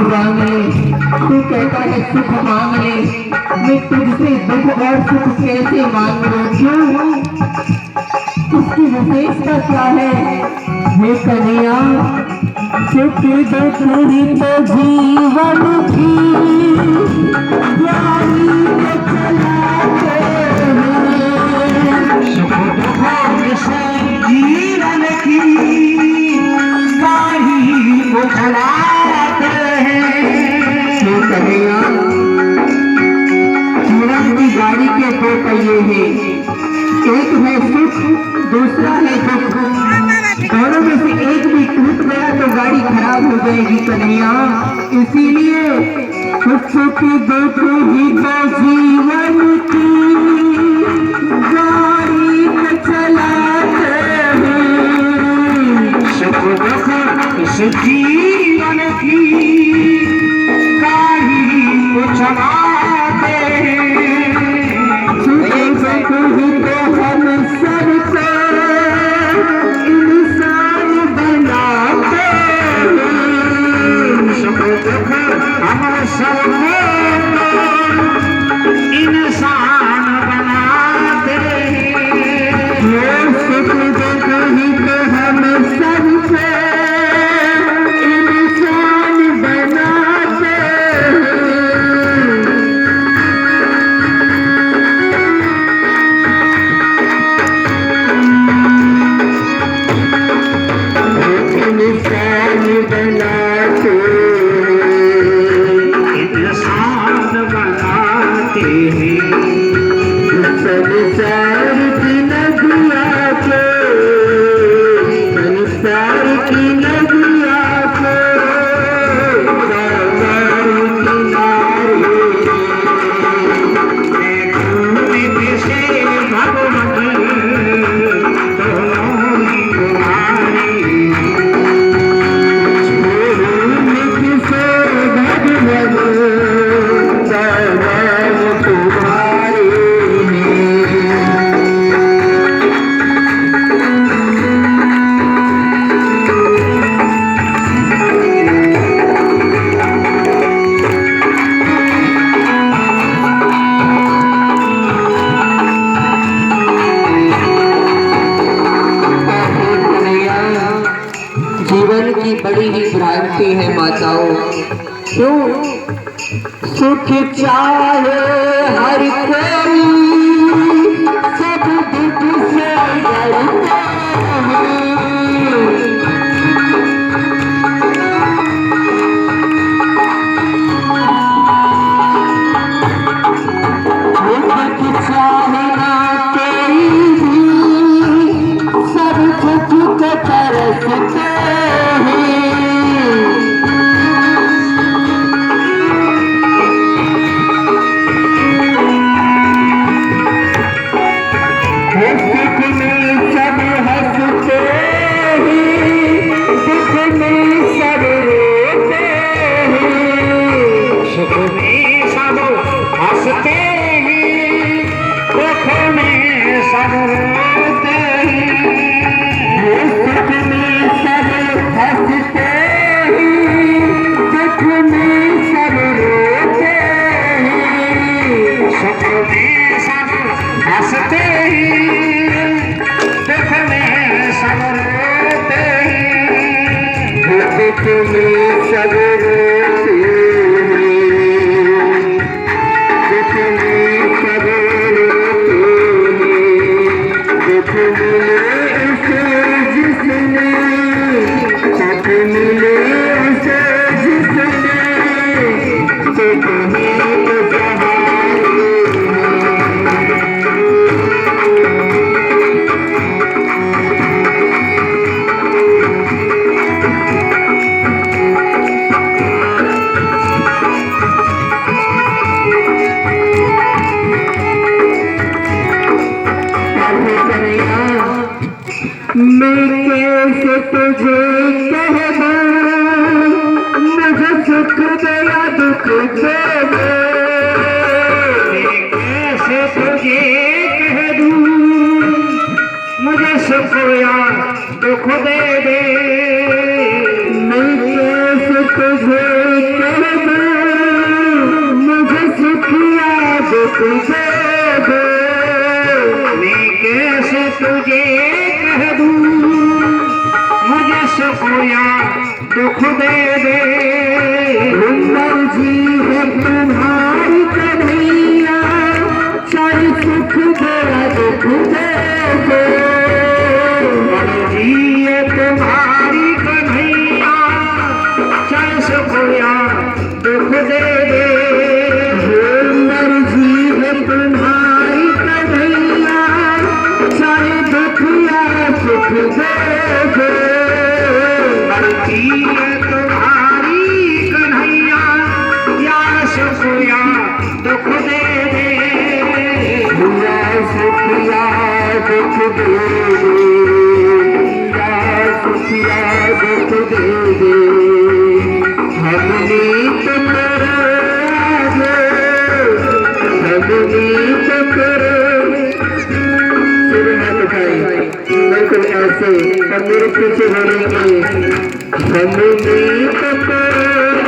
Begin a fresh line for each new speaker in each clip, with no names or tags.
मांग ले, तू कहता है सुख मांग ले, मैं तुझसे दुख और सुख कैसे मांग लूं? क्यों? उसकी विशेषता क्या है? हे कन्हैया, सुख दुख ही तो जीवन की गाड़ी में चलाते हैं। सुख दुख से जीवन की गाड़ी को चलाते हैं। हे कन्हैया, जीवन की गाड़ी के दो पहिए हैं, एक है सुख, दूसरा है दुख। दोनों में से एक भी टूट गया तो गाड़ी खराब हो जाएगी कन्हैया। इसीलिए सुख दुख ही तो जीवन की गाड़ी चलाते हैं। सुख दुख इस जीवन की गाड़ी को चलाते हैं। सुख दुख ही तो हम सबको इंसान बनाते हैं। सुख दुख हम सबको इंसान बनाते हैं। सुख दुख ही तो हम सबको इंसान बनाते जीवन की बड़ी ही भ्रांति है माताओं। क्यों? सुख चाहे हर कोई, सब दुख से डरते हैं। सुख चाहे ना कोई भी, सब दुख को तरसते हैं। मैं कैसे तुझे कह दूं, मुझे सुख दे या दुख दे दे। मैं कैसे तुझे कह दूं, मुझे सुख या दुख दे दे। मैं कैसे तुझे कह तुझे दे, मैं कैसे तुझे कह दूं, मुझे सुखया दुख दे दे। मर्जी है तुम्हारी कन्हैया, चाहे सुख दे दुख दे दे। मर्जी है तुम्हारी कन्हैया, चाहे सुखया दुख दे दे। मर्जी है तुम्हारी कन्हैया, चाहे दुख या सुख दे दे। मर्जी है तुम्हारी कन्हैया, या सुख या दुख दे दे। या सुख या दुख दे दे, या सुख या दुख दे दे। हमने तो करे आगे, हमने तो करे। सिर हाथ उठाए बिल्कुल ऐसे और मेरे पीछे बोलेंगे, हमने तो करे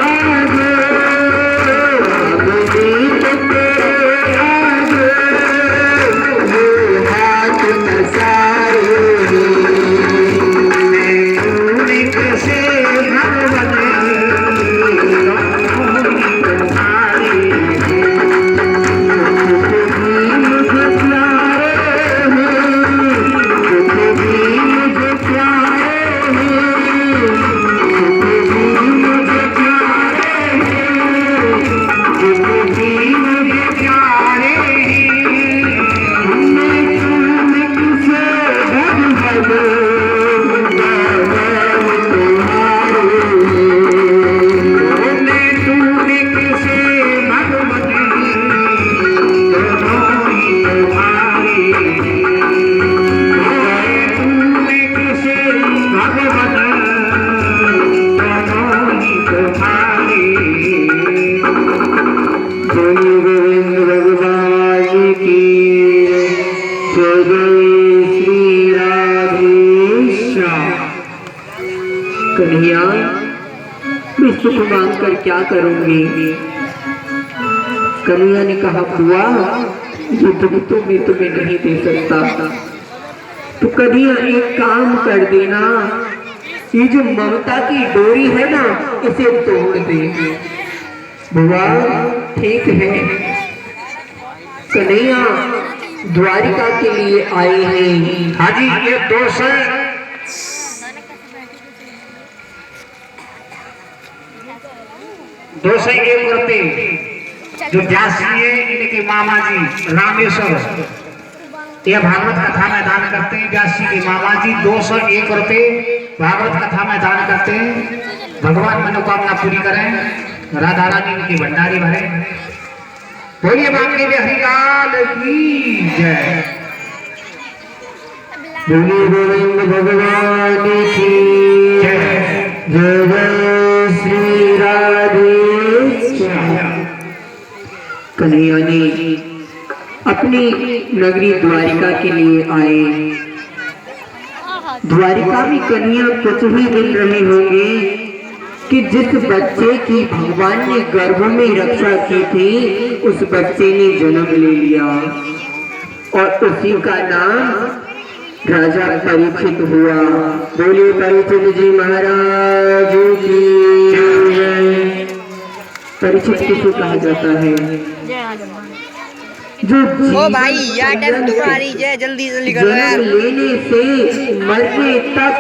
आगे, हमने तो करे आगे। वो हाथ नसारे मैं तूने कैसे भगवान कन्हैया, मैं सुख मांग कर क्या करूंगी? कन्हैया ने कहा, बुआ ये दुख तो मैं तुम्हें नहीं दे सकता, तो कन्हैया एक काम कर देना, ये जो ममता की डोरी है ना, इसे तोड़ दे। बुआ ठीक है। कन्हैया द्वारिका के लिए आए हैं। हाँ जी, ये 201 रुपए जो व्यास जी है, इनके मामा जी रामेश्वर, यह भागवत कथा में दान करते हैं। व्यास जी के मामा जी 201 रुपए भागवत कथा में दान करते हैं। भगवान मनोकामना पूरी करें, राधा रानी की भंडारी भरे। बोलिए बांके बिहारी लाल की जय। बोलिए गोविंद भगवान की जय। जय जय श्री राधे। कन्हैया ने अपनी नगरी द्वारिका के लिए आए। द्वारिका में कन्हैया कुछ ही दिन रहे होंगे कि जिस बच्चे की भगवान ने गर्भ में रक्षा की थी, उस बच्चे ने जन्म ले लिया और उसी का नाम राजा परीक्षित हुआ। बोलिए परीक्षित जी महाराज की जय। परीक्षित किसे कहा जाता है? जो
ओ भाई यार टाइम तुम्हारी जय, जल्दी जल्दी करो यार।
लेने से मरने तक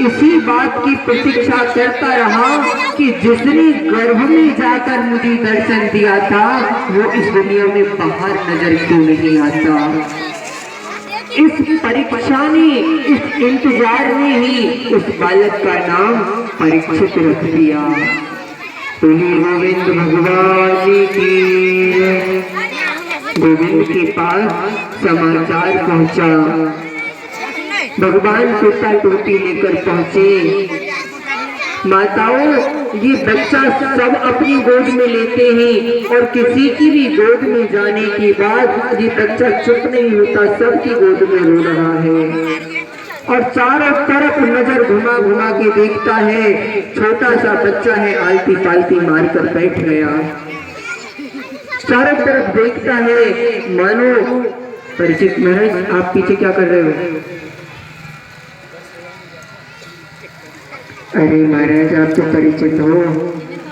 इसी बात की प्रतीक्षा करता रहा कि जिसने गर्भ में जाकर मुझे दर्शन दिया था, वो इस दुनिया में बाहर नजर क्यों नहीं आता। इस परीक्षा ने, इस इंतजार में ही उस बालक का नाम परीक्षित रख दिया। गोविंद भगवान की। गोविंद के पास समाचार पहुंचा। भगवान टूटा टूटी लेकर पहुंचे। माताओं, ये बच्चा सब अपनी गोद में लेते हैं और किसी की भी गोद में जाने के बाद ये बच्चा चुप नहीं होता, सबकी गोद में रो रहा है और चारों तरफ नजर घुमा घुमा के देखता है। छोटा सा बच्चा है, आलती पालती मारकर बैठ गया। चारों तरफ देखता है, मानो परिचित महाराज आप पीछे क्या कर रहे हो? अरे महाराज आप तो परिचित हो।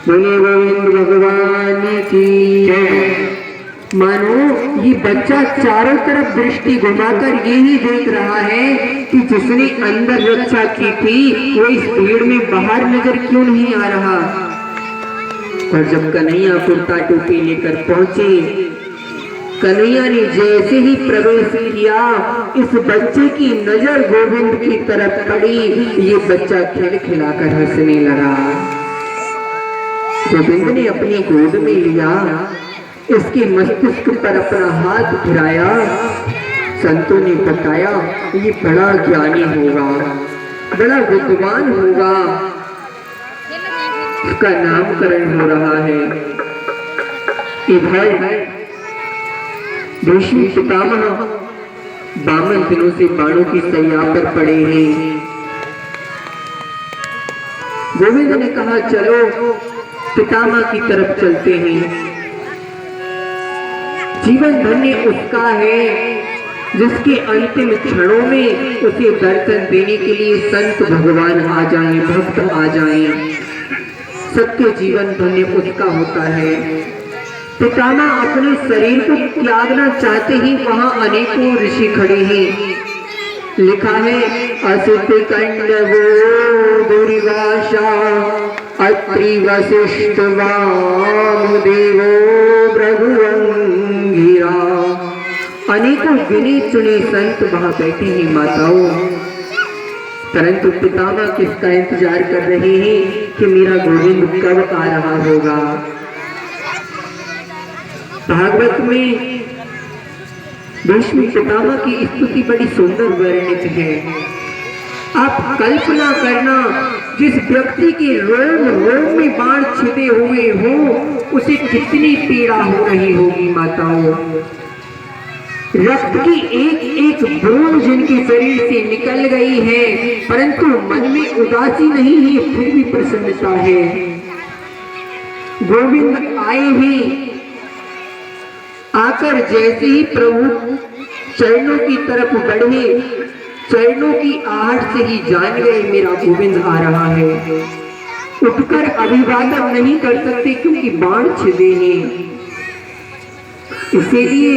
बोले गोविंद भगवान की जय। मानो ये बच्चा चारों तरफ दृष्टि घुमाकर यही देख रहा है कि जिसने अंदर रक्षा की थी वो इस भीड़ में बाहर नजर क्यों नहीं आ रहा। और जब कन्हैया कुर्ता टोपी लेकर पहुंचे, कन्हैया ने जैसे ही प्रवेश किया, इस बच्चे की नजर गोविंद की तरफ पड़ी। ये बच्चा खिलखिलाकर हंसने लगा। गोविंद ने अपनी गोद में लिया, इसके मस्तिष्क पर अपना हाथ फिराया। संतों ने बताया ये बड़ा ज्ञानी होगा, बड़ा विद्वान होगा, उसका नामकरण हो रहा है। इधर भीष्म पितामह 52 दिनों से बाणों की सैया पर पड़े हैं। गोविंद ने कहा चलो पितामह की तरफ चलते हैं। जीवन धन्य उसका है जिसके अंतिम क्षणों में उसे दर्शन देने के लिए संत भगवान आ जाएं, भक्त आ जाएं। सबके जीवन धन्य उसका होता है। पितामह अपने शरीर को त्यागना चाहते ही वहां अनेकों ऋषि खड़े हैं। लिखा है असित कंडवो दुर्वासा अत्रि वसिष्ठ वामदेवो भृगुअंगिरा। अनेकों गिने चुने संत वहां बैठे हैं माताओं, परंतु पितामह किसका इंतजार कर रहे हैं कि मेरा गोविंद कब आ रहा होगा। भागवत में भीष्म पितामह की स्तुति बड़ी सुंदर वर्णित है। आप कल्पना करना, जिस व्यक्ति के रोम रोम में बाण छिपे हुए हो उसे कितनी पीड़ा हो रही होगी माताओं। रक्त की एक एक बूंद जिनके शरीर से निकल गई है, परंतु मन में उदासी नहीं है, फिर भी प्रसन्नता है। गोविंद आए हैं, आकर जैसे ही प्रभु चरणों की तरफ बढ़े, चरणों की आहट से ही जान गए मेरा गोविंद आ रहा है। उठकर अभिवादन नहीं कर सकते क्योंकि बाण छिदे हैं। इसीलिए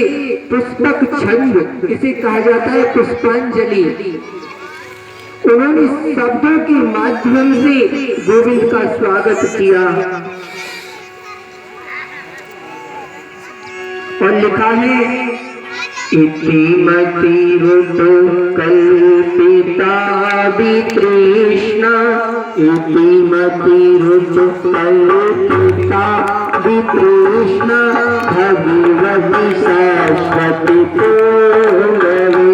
पुष्पक छंद इसे कहा जाता है, पुष्पांजलि। उन्होंने शब्दों के माध्यम से गोविंद का स्वागत किया और लिखा है इति मति रुतो कल्पिता वितृष्णा। इति मति रुतो कल्पिता वितृष्णा भगवती सरस्वती पूर्णवे।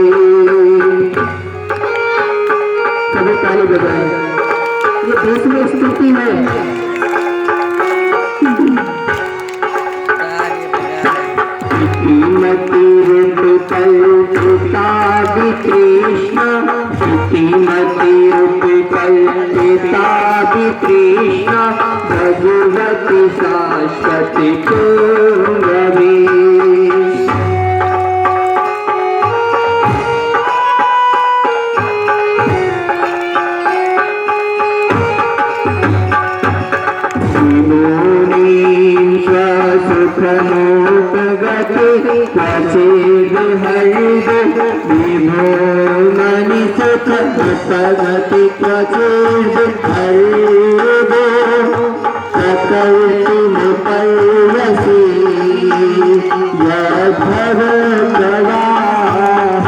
सभी ताली बजाएं। ये दूसरी स्तुति है। मति रूप कल्पिता वितृष्णा। मति रूप कल्पिता वितृष्णा भगवती शाश्वती पूर्णवे। प्रगति क्वचिद हरिदो सकल तुम पयसी यद्भव प्रवाह।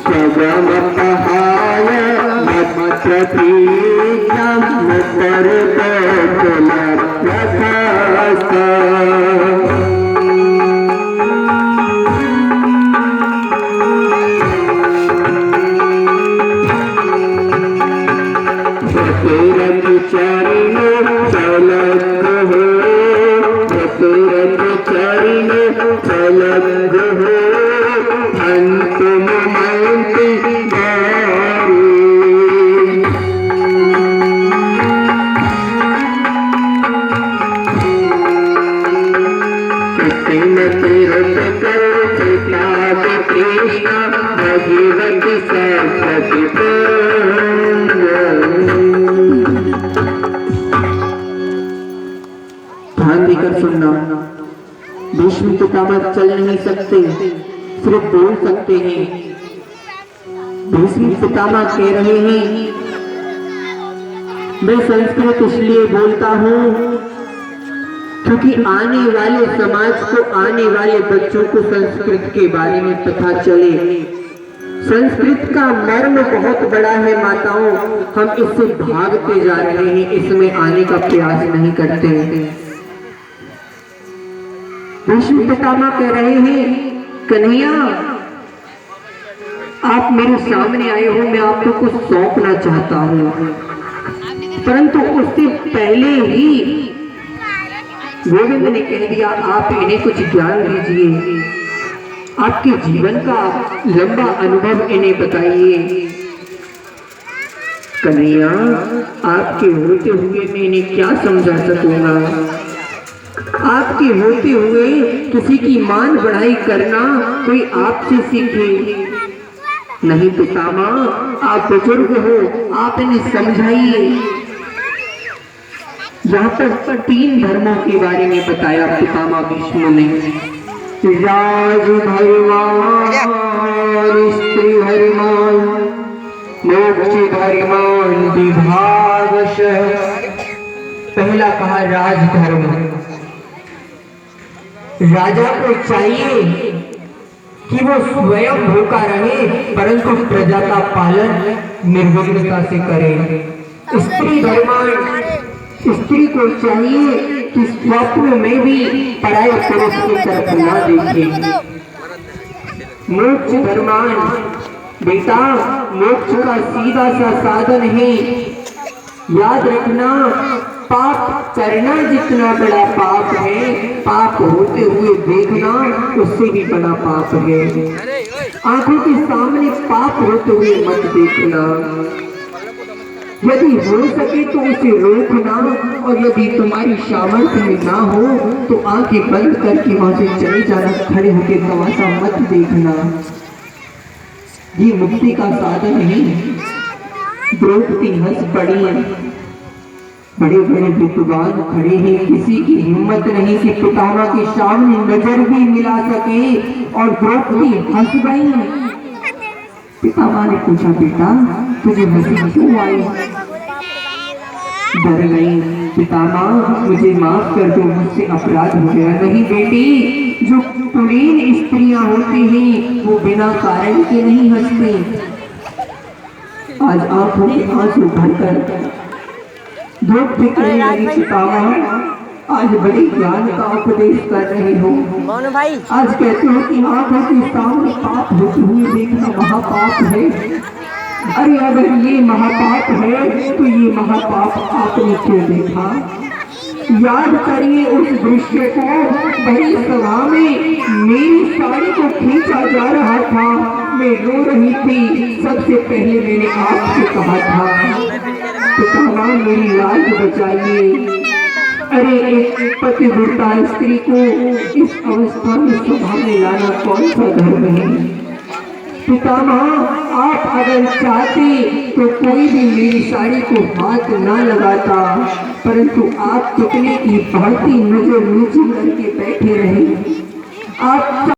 स्वगम पहाय चरण चलग हो अंत कृष्ण भगवती सरस्वती ध्यान देकर सुनना। भीष्म पितामह चल नहीं सकते, सिर्फ बोल सकते हैं। भीष्म पितामह कह रहे हैं, मैं संस्कृत इसलिए बोलता हूँ क्योंकि आने वाले समाज को, आने वाले बच्चों को संस्कृत के बारे में पता चले। संस्कृत का मर्म बहुत बड़ा है माताओं, हम इससे भागते जा रहे हैं, इसमें आने का प्रयास नहीं करते। भीष्म पितामह कह रहे हैं, कन्हैया आप मेरे सामने आए हो, मैं आपको कुछ सौंपना चाहता हूँ, परंतु उससे पहले ही गोविंद ने कह दिया, आप इन्हें कुछ ज्ञान दीजिए, आपके जीवन का लंबा अनुभव इन्हें बताइए। कन्हैया आपके होते हुए मैं इन्हें क्या समझा सकूंगा? आपके होते हुए किसी की मान बढ़ाई करना कोई आपसे सीखे। नहीं पितामह, आप बुजुर्ग हो, आप इन्हें समझाइए। यहाँ पर 3 धर्मों के बारे में बताया पितामह भीष्म ने। राज धर्मान, स्त्री धर्मान, मोक्ष धर्मान विभागशः। पहला कहा राजधर्म। राजा को चाहिए कि वो स्वयं भूखा रहे, परंतु प्रजा का पालन निर्विघ्नता से करे। स्त्री धर्मान, स्त्री को चाहिए कि स्वप्न में भी पराये पुरुष की तरफ ना देखे। मोक्ष धर्मान, बेटा मोक्ष का सीधा सा साधन है, याद रखना। पाप करना जितना बड़ा पाप है, पाप होते हुए देखना उससे भी बड़ा पाप है। आंखों के सामने पाप होते हुए मत देखना। यदि हो सके तो उसे रोकना, और यदि तुम्हारी सामर्थ्य में ना हो तो आंखें बंद करके वहां से चले जाना, खड़े होकर तमाशा मत देखना। ये मुक्ति का साधन नहीं। द्रौपदी हंस पड़ी, बड़े बड़े विद्वान खड़े हैं, किसी की हिम्मत नहीं कि पितामह के सामने नजर भी मिला सके, और द्रौपदी हंस गई। पितामह ने पूछा, बेटा तुझे हंसी क्यों आई? डर गई। पितामह मुझे माफ कर दो, मुझसे अपराध हो गया। नहीं बेटी, जो कुलीन स्त्रियां होती हैं वो बिना कारण के नहीं हंसती। आज आंखों के आंसू भरकर द्रौपदी कहने लगी, पितामह आज बड़े ज्ञान का उपदेश कर रहे हो। आज कहते हो कि आंखों के सामने पाप होते हुए देखना महापाप है। अरे अगर ये महापाप है तो ये महापाप आपने क्यों देखा? याद करिए उस दृश्य को। बड़ी सभा में मेरी साड़ी को खींचा जा रहा था, मैं रो रही थी। सबसे पहले मैंने आपसे कहा था पितामह मेरी लाज बचाइए। अरे एक पतिव्रता स्त्री को इस अवस्था में सभा में लाना कौन सा धर्म है? पितामह आप अगर चाहते तो कोई भी मेरी साड़ी को हाथ ना लगाता, परंतु आप कितने की बढ़ती नजर नीचे करके बैठे रहे। आप